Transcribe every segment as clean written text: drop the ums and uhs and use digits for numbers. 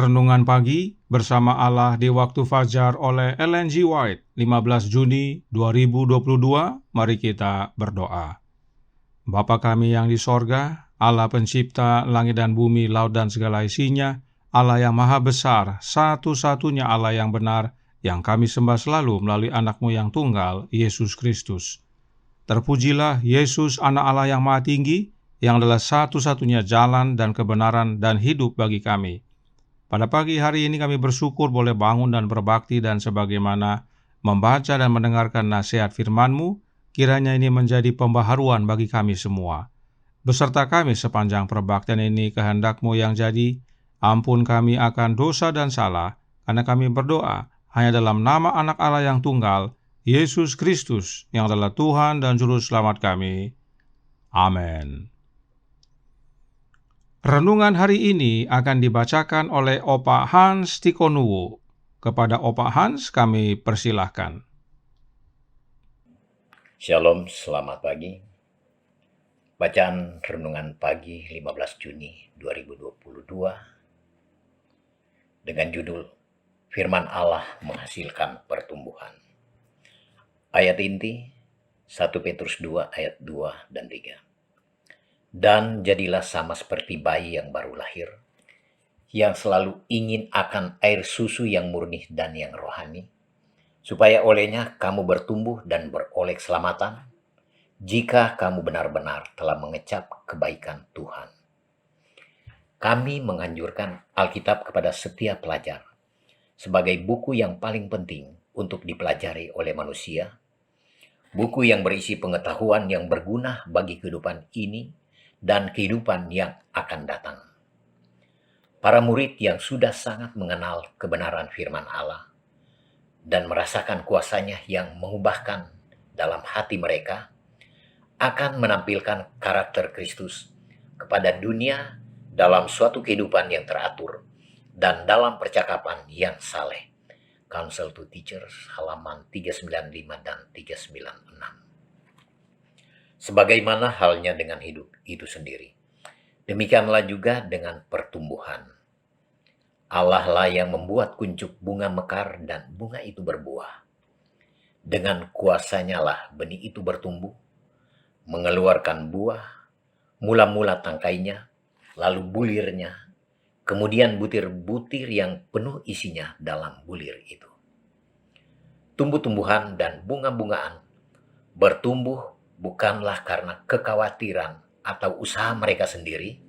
Renungan pagi bersama Allah di waktu fajar oleh Ellen G. White, 15 Juni 2022. Mari kita berdoa. Bapa kami yang di sorga, Allah pencipta langit dan bumi, laut dan segala isinya, Allah yang maha besar, satu-satunya Allah yang benar, yang kami sembah selalu melalui anak-Mu yang tunggal, Yesus Kristus. Terpujilah Yesus, anak Allah yang maha tinggi, yang adalah satu-satunya jalan dan kebenaran dan hidup bagi kami. Pada pagi hari ini kami bersyukur boleh bangun dan berbakti, dan sebagaimana membaca dan mendengarkan nasihat firman-Mu, kiranya ini menjadi pembaharuan bagi kami semua. Beserta kami sepanjang perbaktian ini, kehendak-Mu yang jadi. Ampun kami akan dosa dan salah, karena kami berdoa hanya dalam nama anak Allah yang tunggal, Yesus Kristus, yang adalah Tuhan dan Juru Selamat kami. Amin. Renungan hari ini akan dibacakan oleh Opa Hans Tikonuwo. Kepada Opa Hans kami persilahkan. Shalom, selamat pagi. Bacaan renungan pagi 15 Juni 2022 dengan judul Firman Allah menghasilkan pertumbuhan. Ayat inti 1 Petrus 2 ayat 2 dan 3. Dan jadilah sama seperti bayi yang baru lahir, yang selalu ingin akan air susu yang murni dan yang rohani, supaya olehnya kamu bertumbuh dan beroleh keselamatan, jika kamu benar-benar telah mengecap kebaikan Tuhan. Kami menganjurkan Alkitab kepada setiap pelajar sebagai buku yang paling penting untuk dipelajari oleh manusia, buku yang berisi pengetahuan yang berguna bagi kehidupan ini dan kehidupan yang akan datang. Para murid yang sudah sangat mengenal kebenaran firman Allah dan merasakan kuasanya yang mengubahkan dalam hati mereka, akan menampilkan karakter Kristus kepada dunia dalam suatu kehidupan yang teratur dan dalam percakapan yang saleh. Counsel to Teachers halaman 395 dan 396. Sebagaimana halnya dengan hidup itu sendiri, demikianlah juga dengan pertumbuhan. Allah lah yang membuat kuncup bunga mekar dan bunga itu berbuah. Dengan kuasanya lah benih itu bertumbuh, mengeluarkan buah, mula-mula tangkainya, lalu bulirnya, kemudian butir-butir yang penuh isinya dalam bulir itu. Tumbuh-tumbuhan dan bunga-bungaan bertumbuh bukanlah karena kekhawatiran atau usaha mereka sendiri,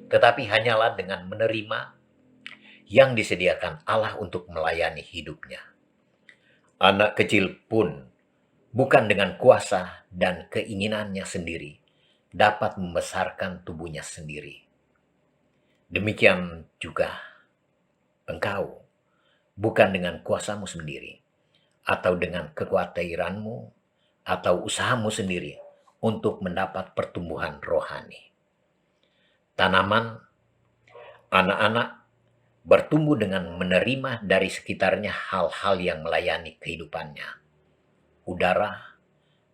tetapi hanyalah dengan menerima yang disediakan Allah untuk melayani hidupnya. Anak kecil pun bukan dengan kuasa dan keinginannya sendiri dapat membesarkan tubuhnya sendiri. Demikian juga engkau, bukan dengan kuasamu sendiri, atau dengan kekhawatiranmu, atau usahamu sendiri untuk mendapat pertumbuhan rohani. Tanaman, anak-anak bertumbuh dengan menerima dari sekitarnya hal-hal yang melayani kehidupannya, udara,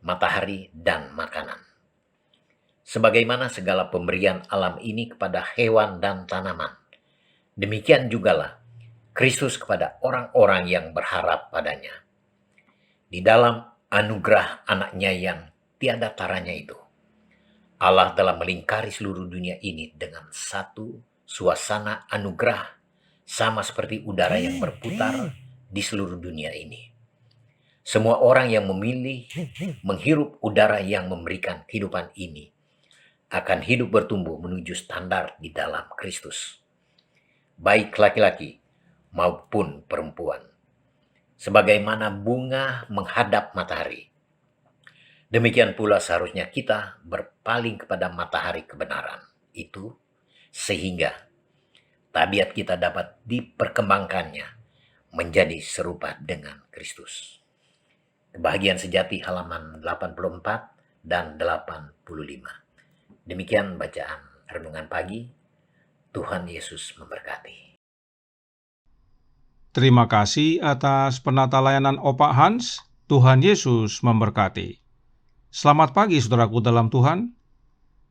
matahari, dan makanan. Sebagaimana segala pemberian alam ini kepada hewan dan tanaman, demikian jugalah Kristus kepada orang-orang yang berharap padanya. Di dalam anugerah anaknya yang tiada taranya itu, Allah telah melingkari seluruh dunia ini dengan satu suasana anugerah, sama seperti udara yang berputar di seluruh dunia ini. Semua orang yang memilih menghirup udara yang memberikan kehidupan ini akan hidup bertumbuh menuju standar di dalam Kristus, baik laki-laki maupun perempuan. Sebagaimana bunga menghadap matahari, demikian pula seharusnya kita berpaling kepada matahari kebenaran itu, sehingga tabiat kita dapat diperkembangkannya menjadi serupa dengan Kristus. Kebahagiaan sejati halaman 84 dan 85. Demikian bacaan renungan pagi. Tuhan Yesus memberkati. Terima kasih atas penata layanan Opa Hans. Tuhan Yesus memberkati. Selamat pagi saudaraku dalam Tuhan.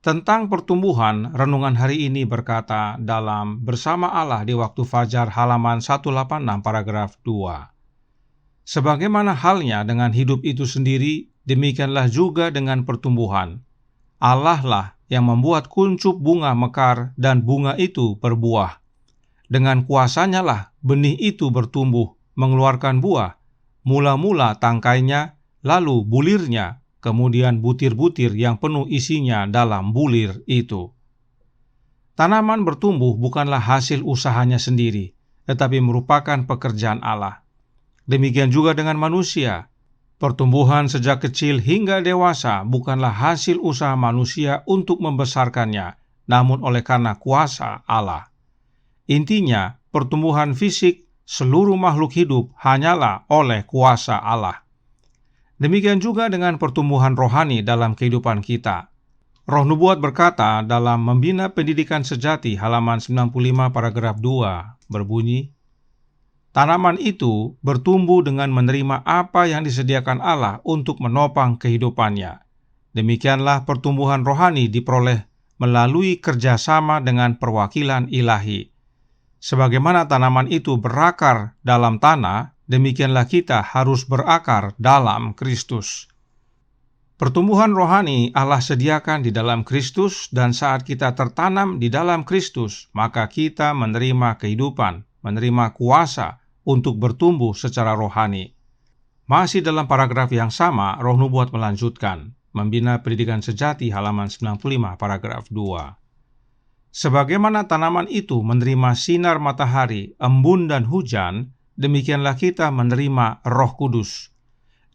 Tentang pertumbuhan, renungan hari ini berkata dalam Bersama Allah di Waktu Fajar halaman 186 paragraf 2. Sebagaimana halnya dengan hidup itu sendiri, demikianlah juga dengan pertumbuhan. Allah lah yang membuat kuncup bunga mekar dan bunga itu berbuah. Dengan kuasanya lah benih itu bertumbuh, mengeluarkan buah, mula-mula tangkainya, lalu bulirnya, kemudian butir-butir yang penuh isinya dalam bulir itu. Tanaman bertumbuh bukanlah hasil usahanya sendiri, tetapi merupakan pekerjaan Allah. Demikian juga dengan manusia. Pertumbuhan sejak kecil hingga dewasa bukanlah hasil usaha manusia untuk membesarkannya, namun oleh karena kuasa Allah. Intinya, pertumbuhan fisik seluruh makhluk hidup hanyalah oleh kuasa Allah. Demikian juga dengan pertumbuhan rohani dalam kehidupan kita. Roh Nubuat berkata dalam Membina Pendidikan Sejati halaman 95 paragraf 2 berbunyi, tanaman itu bertumbuh dengan menerima apa yang disediakan Allah untuk menopang kehidupannya. Demikianlah pertumbuhan rohani diperoleh melalui kerjasama dengan perwakilan ilahi. Sebagaimana tanaman itu berakar dalam tanah, demikianlah kita harus berakar dalam Kristus. Pertumbuhan rohani Allah sediakan di dalam Kristus, dan saat kita tertanam di dalam Kristus, maka kita menerima kehidupan, menerima kuasa untuk bertumbuh secara rohani. Masih dalam paragraf yang sama, Roh Nubuat melanjutkan, Membina Pendidikan Sejati halaman 95 paragraf 2. Sebagaimana tanaman itu menerima sinar matahari, embun dan hujan, demikianlah kita menerima Roh Kudus.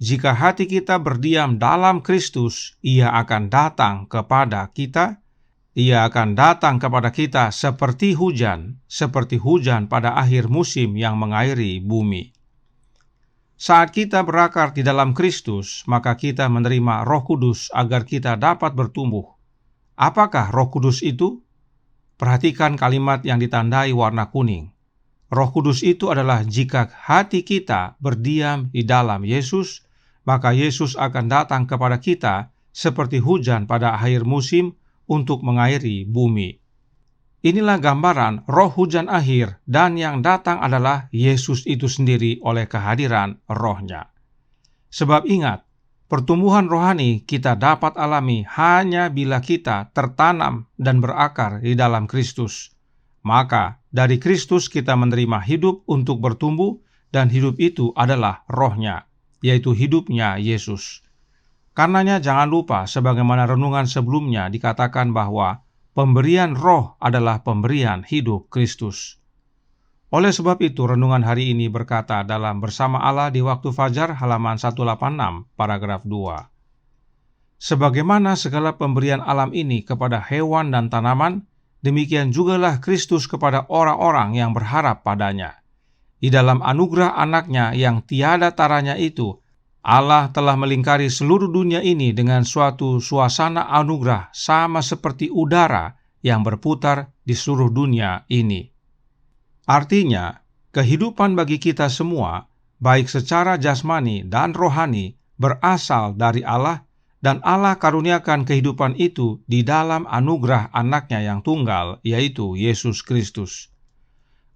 Jika hati kita berdiam dalam Kristus, Ia akan datang kepada kita. Ia akan datang kepada kita seperti hujan pada akhir musim yang mengairi bumi. Saat kita berakar di dalam Kristus, maka kita menerima Roh Kudus agar kita dapat bertumbuh. Apakah Roh Kudus itu? Perhatikan kalimat yang ditandai warna kuning. Roh Kudus itu adalah jika hati kita berdiam di dalam Yesus, maka Yesus akan datang kepada kita seperti hujan pada akhir musim untuk mengairi bumi. Inilah gambaran roh hujan akhir, dan yang datang adalah Yesus itu sendiri oleh kehadiran Roh-Nya. Sebab ingat, pertumbuhan rohani kita dapat alami hanya bila kita tertanam dan berakar di dalam Kristus. Maka dari Kristus kita menerima hidup untuk bertumbuh, dan hidup itu adalah Roh-Nya, yaitu hidupnya Yesus. Karenanya jangan lupa, sebagaimana renungan sebelumnya dikatakan bahwa pemberian Roh adalah pemberian hidup Kristus. Oleh sebab itu, renungan hari ini berkata dalam Bersama Allah di Waktu Fajar halaman 186 paragraf 2. Sebagaimana segala pemberian alam ini kepada hewan dan tanaman, demikian jugalah Kristus kepada orang-orang yang berharap padanya. Di dalam anugerah anaknya yang tiada taranya itu, Allah telah melingkari seluruh dunia ini dengan suatu suasana anugerah sama seperti udara yang berputar di seluruh dunia ini. Artinya, kehidupan bagi kita semua, baik secara jasmani dan rohani, berasal dari Allah, dan Allah karuniakan kehidupan itu di dalam anugerah anaknya yang tunggal, yaitu Yesus Kristus.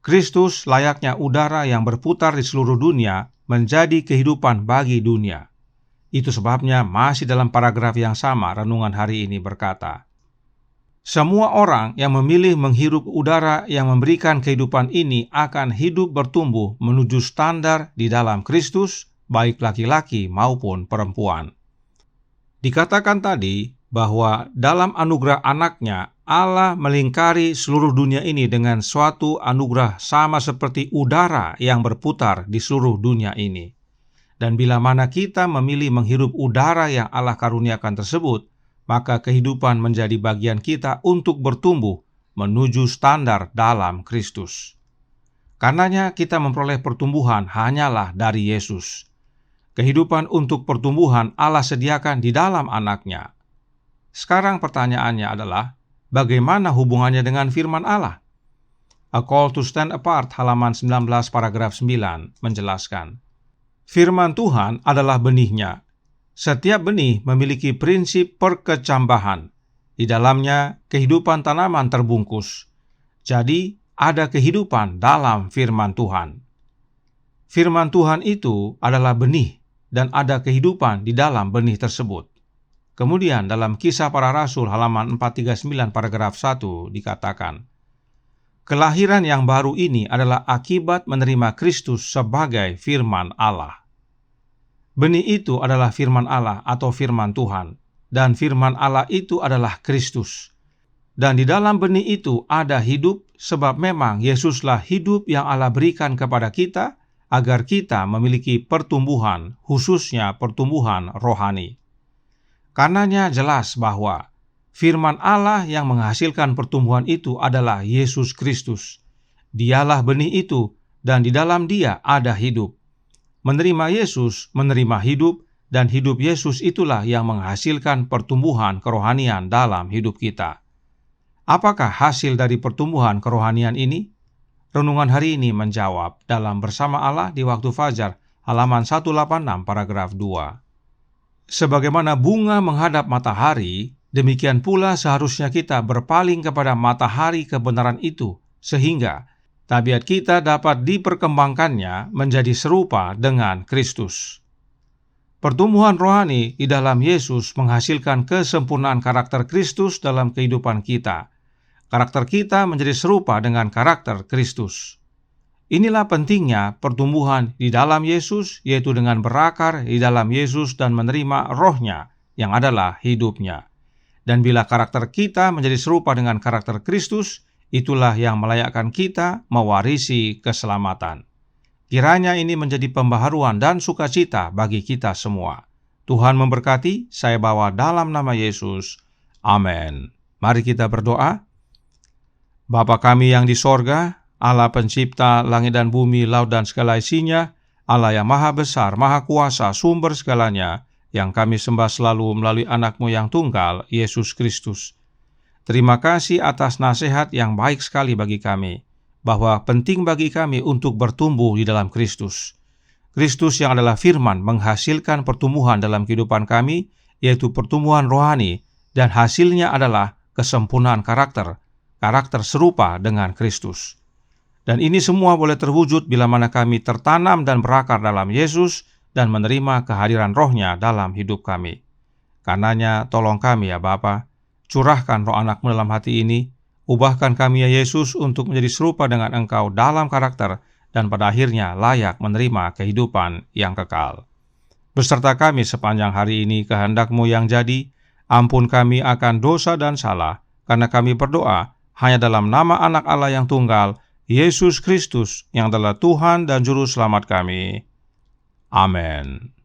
Kristus layaknya udara yang berputar di seluruh dunia, menjadi kehidupan bagi dunia. Itu sebabnya masih dalam paragraf yang sama, renungan hari ini berkata, semua orang yang memilih menghirup udara yang memberikan kehidupan ini akan hidup bertumbuh menuju standar di dalam Kristus, baik laki-laki maupun perempuan. Dikatakan tadi bahwa dalam anugerah anaknya, Allah melingkari seluruh dunia ini dengan suatu anugerah sama seperti udara yang berputar di seluruh dunia ini. Dan bila mana kita memilih menghirup udara yang Allah karuniakan tersebut, maka kehidupan menjadi bagian kita untuk bertumbuh menuju standar dalam Kristus. Karenanya kita memperoleh pertumbuhan hanyalah dari Yesus. Kehidupan untuk pertumbuhan Allah sediakan di dalam anaknya. Sekarang pertanyaannya adalah, bagaimana hubungannya dengan firman Allah? A Call to Stand Apart halaman 19 paragraf 9 menjelaskan, firman Tuhan adalah benihnya. Setiap benih memiliki prinsip perkecambahan. Di dalamnya kehidupan tanaman terbungkus. Jadi, ada kehidupan dalam firman Tuhan. Firman Tuhan itu adalah benih, dan ada kehidupan di dalam benih tersebut. Kemudian dalam Kisah Para Rasul halaman 439 paragraf 1 dikatakan, kelahiran yang baru ini adalah akibat menerima Kristus sebagai firman Allah. Benih itu adalah firman Allah atau firman Tuhan, dan firman Allah itu adalah Kristus. Dan di dalam benih itu ada hidup, sebab memang Yesuslah hidup yang Allah berikan kepada kita, agar kita memiliki pertumbuhan, khususnya pertumbuhan rohani. Karenanya jelas bahwa firman Allah yang menghasilkan pertumbuhan itu adalah Yesus Kristus. Dialah benih itu, dan di dalam Dia ada hidup. Menerima Yesus, menerima hidup, dan hidup Yesus itulah yang menghasilkan pertumbuhan kerohanian dalam hidup kita. Apakah hasil dari pertumbuhan kerohanian ini? Renungan hari ini menjawab dalam Bersama Allah di Waktu Fajar, halaman 186 paragraf 2. Sebagaimana bunga menghadap matahari, demikian pula seharusnya kita berpaling kepada matahari kebenaran itu, sehingga tabiat kita dapat diperkembangkannya menjadi serupa dengan Kristus. Pertumbuhan rohani di dalam Yesus menghasilkan kesempurnaan karakter Kristus dalam kehidupan kita. Karakter kita menjadi serupa dengan karakter Kristus. Inilah pentingnya pertumbuhan di dalam Yesus, yaitu dengan berakar di dalam Yesus dan menerima rohnya yang adalah hidupnya. Dan bila karakter kita menjadi serupa dengan karakter Kristus, itulah yang melayakkan kita mewarisi keselamatan. Kiranya ini menjadi pembaharuan dan sukacita bagi kita semua. Tuhan memberkati, saya bawa dalam nama Yesus. Amin. Mari kita berdoa. Bapa kami yang di sorga, Allah pencipta langit dan bumi, laut dan segala isinya, Allah yang maha besar, maha kuasa, sumber segalanya, yang kami sembah selalu melalui anak-Mu yang tunggal, Yesus Kristus. Terima kasih atas nasihat yang baik sekali bagi kami, bahwa penting bagi kami untuk bertumbuh di dalam Kristus. Kristus yang adalah firman menghasilkan pertumbuhan dalam kehidupan kami, yaitu pertumbuhan rohani, dan hasilnya adalah kesempurnaan karakter serupa dengan Kristus. Dan ini semua boleh terwujud bila mana kami tertanam dan berakar dalam Yesus dan menerima kehadiran rohnya dalam hidup kami. Karenanya tolong kami ya Bapa, curahkan roh anak-Mu dalam hati ini, ubahkan kami ya Yesus untuk menjadi serupa dengan Engkau dalam karakter dan pada akhirnya layak menerima kehidupan yang kekal. Beserta kami sepanjang hari ini kehendak-Mu yang jadi, ampun kami akan dosa dan salah, karena kami berdoa hanya dalam nama anak Allah yang tunggal, Yesus Kristus yang adalah Tuhan dan Juru Selamat kami. Amin.